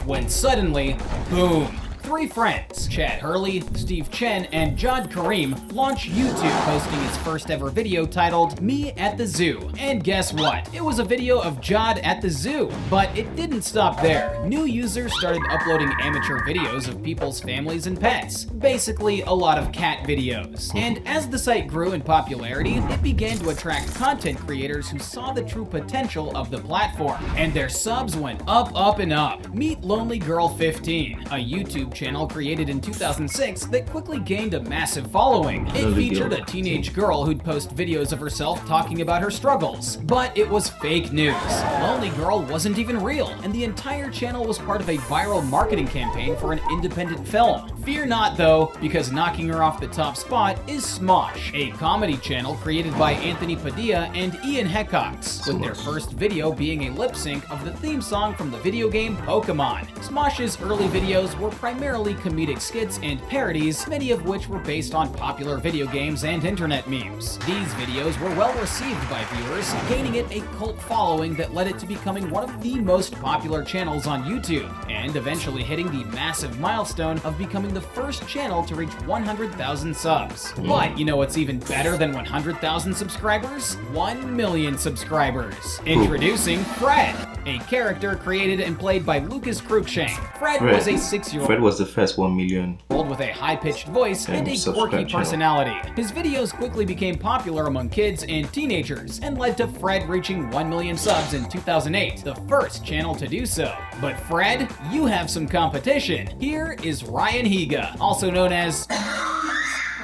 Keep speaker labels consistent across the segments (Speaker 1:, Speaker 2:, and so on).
Speaker 1: when suddenly, boom. Three friends, Chad Hurley, Steve Chen, and Jod Karim, launch YouTube, posting its first ever video titled Me at the Zoo. And guess what? It was a video of Jod at the zoo. But it didn't stop there. New users started uploading amateur videos of people's families and pets. Basically, a lot of cat videos. And as the site grew in popularity, it began to attract content creators who saw the true potential of the platform. And their subs went up and up. Meet Lonely Girl 15, a YouTube channel created in 2006 that quickly gained a massive following. It featured a teenage girl who'd post videos of herself talking about her struggles. But it was fake news. Lonely Girl wasn't even real, and the entire channel was part of a viral marketing campaign for an independent film. Fear not though, because knocking her off the top spot is Smosh, a comedy channel created by Anthony Padilla and Ian Heckox, with their first video being a lip sync of the theme song from the video game Pokemon. Smosh's early videos were primarily comedic skits and parodies, many of which were based on popular video games and internet memes. These videos were well received by viewers, gaining it a cult following that led it to becoming one of the most popular channels on YouTube, and eventually hitting the massive milestone of becoming the first channel to reach 100,000 subs. But you know what's even better than 100,000 subscribers? 1 million subscribers. Introducing Fred, a character created and played by Lucas Cruikshank. Fred was a 6-year-old.
Speaker 2: Fred was the first 1 million.
Speaker 1: With a high-pitched voice and a quirky personality. His videos quickly became popular among kids and teenagers, and led to Fred reaching 1 million subs in 2008, the first channel to do so. But Fred, you have some competition. Here is Ryan Higa, also known as...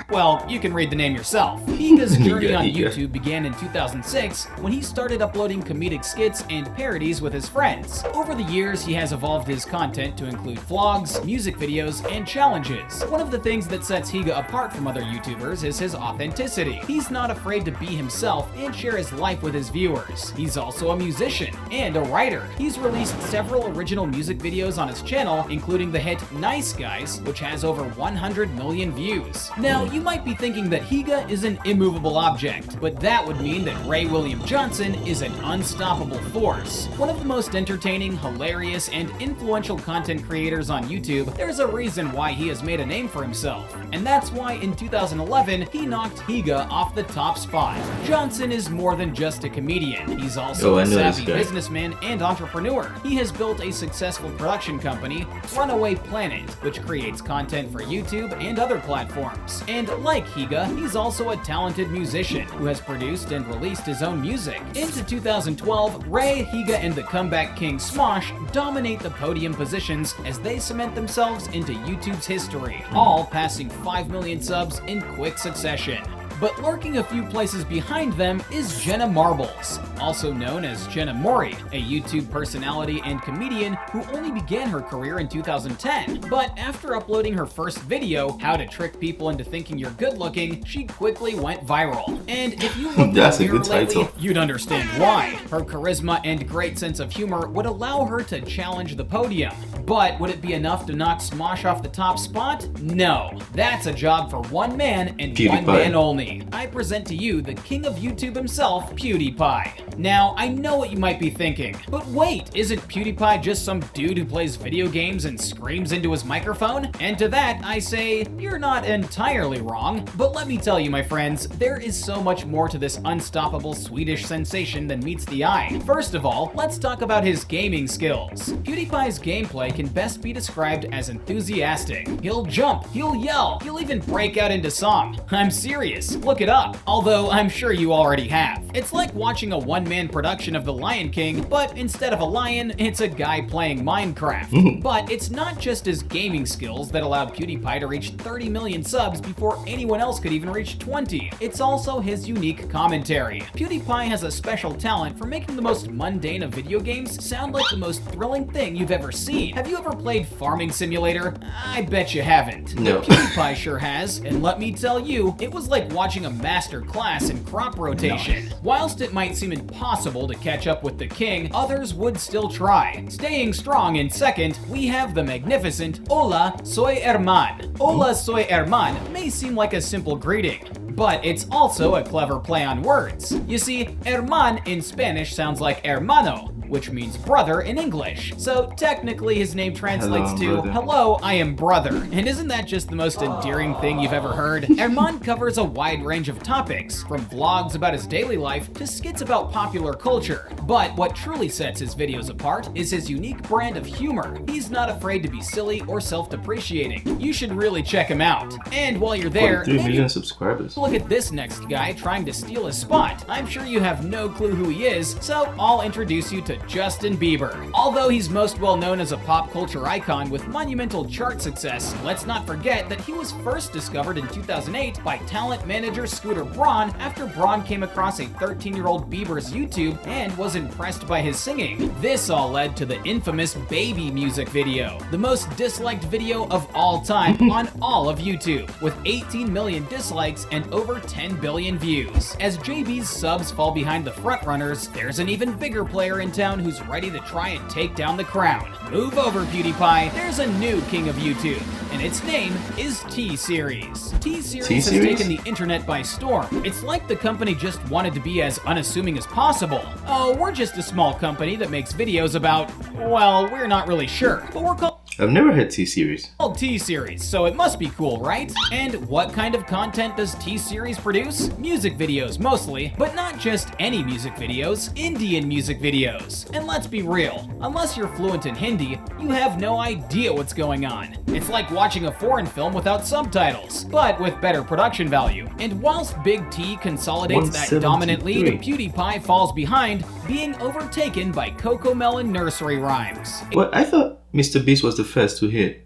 Speaker 1: well, you can read the name yourself. Higa's journey on YouTube began in 2006 when he started uploading comedic skits and parodies with his friends. Over the years, he has evolved his content to include vlogs, music videos, and challenges. One of the things that sets Higa apart from other YouTubers is his authenticity. He's not afraid to be himself and share his life with his viewers. He's also a musician and a writer. He's released several original music videos on his channel, including the hit Nice Guys, which has over 100 million views. Now, you might be thinking that Higa is an immovable object, but that would mean that Ray William Johnson is an unstoppable force. One of the most entertaining, hilarious, and influential content creators on YouTube, there's a reason why he has made a name for himself. And that's why in 2011, he knocked Higa off the top spot. Johnson is more than just a comedian. He's also a savvy businessman and entrepreneur. He has built a successful production company, Runaway Planet, which creates content for YouTube and other platforms. And like Higa, he's also a talented musician who has produced and released his own music. Into 2012, Ray, Higa, and the comeback king Smosh dominate the podium positions as they cement themselves into YouTube's history, all passing 5 million subs in quick succession. But lurking a few places behind them is Jenna Marbles, also known as Jenna Mori, a YouTube personality and comedian who only began her career in 2010. But after uploading her first video, How to Trick People into Thinking You're Good Looking, she quickly went viral. And if you looked at her lately, you'd understand why. Her charisma and great sense of humor would allow her to challenge the podium. But would it be enough to knock Smosh off the top spot? No. That's a job for one man and one man only. I present to you the king of YouTube himself, PewDiePie. Now, I know what you might be thinking, but wait, isn't PewDiePie just some dude who plays video games and screams into his microphone? And to that, I say, you're not entirely wrong. But let me tell you, my friends, there is so much more to this unstoppable Swedish sensation than meets the eye. First of all, let's talk about his gaming skills. PewDiePie's gameplay can best be described as enthusiastic. He'll jump, he'll yell, he'll even break out into song. I'm serious. Look it up, although I'm sure you already have. It's like watching a one-man production of The Lion King, but instead of a lion, it's a guy playing Minecraft. But it's not just his gaming skills that allowed PewDiePie to reach 30 million subs before anyone else could even reach 20. It's also his unique commentary. PewDiePie has a special talent for making the most mundane of video games sound like the most thrilling thing you've ever seen. Have you ever played Farming Simulator? I bet you haven't.
Speaker 2: No.
Speaker 1: PewDiePie sure has, and let me tell you, it was like watching a master class in crop rotation. No. Whilst it might seem impossible to catch up with the king, others would still try. Staying strong in second, we have the magnificent Hola, soy Herman. Hola, soy Herman may seem like a simple greeting, but it's also a clever play on words. You see, Herman in Spanish sounds like hermano, which means brother in English. So technically his name translates to
Speaker 2: brother.
Speaker 1: hello, I am brother. And isn't that just the most endearing thing you've ever heard? Herman covers a wide range of topics, from vlogs about his daily life to skits about popular culture. But what truly sets his videos apart is his unique brand of humor. He's not afraid to be silly or self-depreciating. You should really check him out. And while you're there,
Speaker 2: 3 million subscribers.
Speaker 1: Look at this next guy trying to steal his spot. I'm sure you have no clue who he is, so I'll introduce you to Justin Bieber. Although he's most well known as a pop culture icon with monumental chart success, let's not forget that he was first discovered in 2008 by talent manager Scooter Braun after Braun came across a 13-year-old Bieber's YouTube and was impressed by his singing. This all led to the infamous Baby music video, the most disliked video of all time on all of YouTube, with 18 million dislikes and over 10 billion views. As JB's subs fall behind the frontrunners, there's an even bigger player in town who's ready to try and take down the crown. Move over, PewDiePie. There's a new king of YouTube, and its name is T-Series. T-Series has taken the internet by storm. It's like the company just wanted to be as unassuming as possible. Oh, we're just a small company that makes videos about, well, we're not really sure, but we're called
Speaker 2: I've never heard T-Series.
Speaker 1: T-Series, so it must be cool, right? And what kind of content does T-Series produce? Music videos mostly, but not just any music videos, Indian music videos. And let's be real, unless you're fluent in Hindi, you have no idea what's going on. It's like watching a foreign film without subtitles, but with better production value. And whilst Big T consolidates that dominant lead, PewDiePie falls behind, being overtaken by Cocomelon nursery rhymes.
Speaker 2: Well, I thought Mr. Beast was the first to hit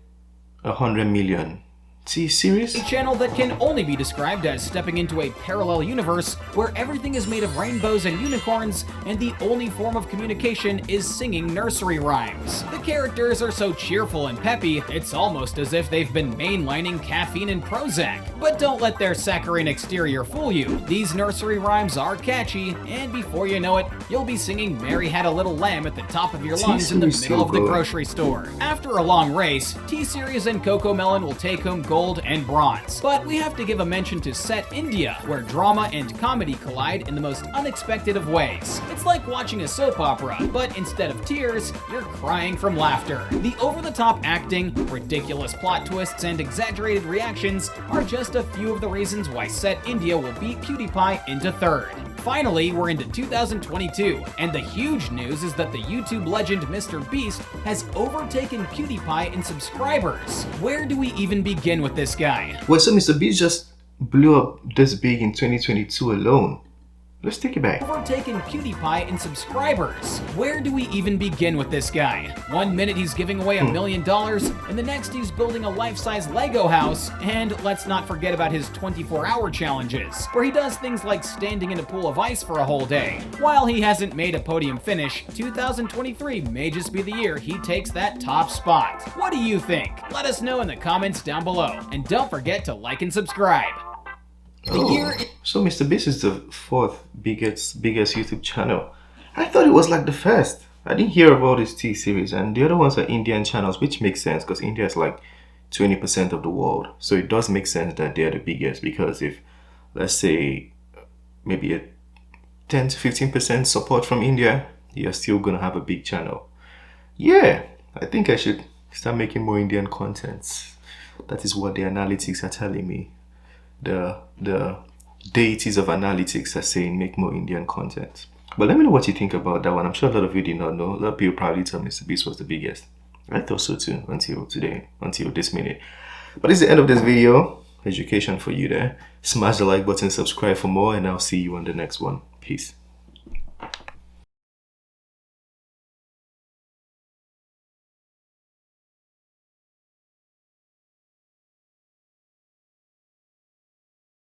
Speaker 2: 100 million. T-Series?
Speaker 1: A channel that can only be described as stepping into a parallel universe where everything is made of rainbows and unicorns, and the only form of communication is singing nursery rhymes. The characters are so cheerful and peppy, it's almost as if they've been mainlining caffeine and Prozac. But don't let their saccharine exterior fool you. These nursery rhymes are catchy, and before you know it, you'll be singing Mary Had a Little Lamb at the top of your lungs in the middle of the grocery store. After a long race, T-Series and Cocomelon will take home gold and bronze. But we have to give a mention to Set India, where drama and comedy collide in the most unexpected of ways. It's like watching a soap opera, but instead of tears, you're crying from laughter. The over-the-top acting, ridiculous plot twists, and exaggerated reactions are just a few of the reasons why Set India will beat PewDiePie into third. Finally, we're into 2022, and the huge news is that the YouTube legend Mr. Beast has overtaken PewDiePie in subscribers. Where do we even begin with this guy?
Speaker 2: Well, so Mr. Beast just blew up this big in 2022 alone. Let's take it back.
Speaker 1: Overtaken PewDiePie in subscribers. Where do we even begin with this guy? One minute he's giving away $1 million, and the next he's building a life-size Lego house, and let's not forget about his 24-hour challenges, where he does things like standing in a pool of ice for a whole day. While he hasn't made a podium finish, 2023 may just be the year he takes that top spot. What do you think? Let us know in the comments down below, and don't forget to like and subscribe.
Speaker 2: So Mr. Beast is the fourth biggest YouTube channel. I thought it was like the first. I didn't hear about this T-Series, and the other ones are Indian channels, which makes sense because India is like 20% of the world. So it does make sense that they're the biggest, because if, let's say, maybe a 10 to 15% support from India, you're still gonna have a big channel. Yeah, I think I should start making more Indian contents. That is what the analytics are telling me. The deities of analytics are saying make more Indian content. But let me know what you think about that one. I'm sure a lot of you did not know. A lot of people probably thought Mr. Beast was the biggest. I thought so too until today, until this minute. But this is the end of this video. Education for you there. Smash the like button, subscribe for more, and I'll see you on the next one. Peace.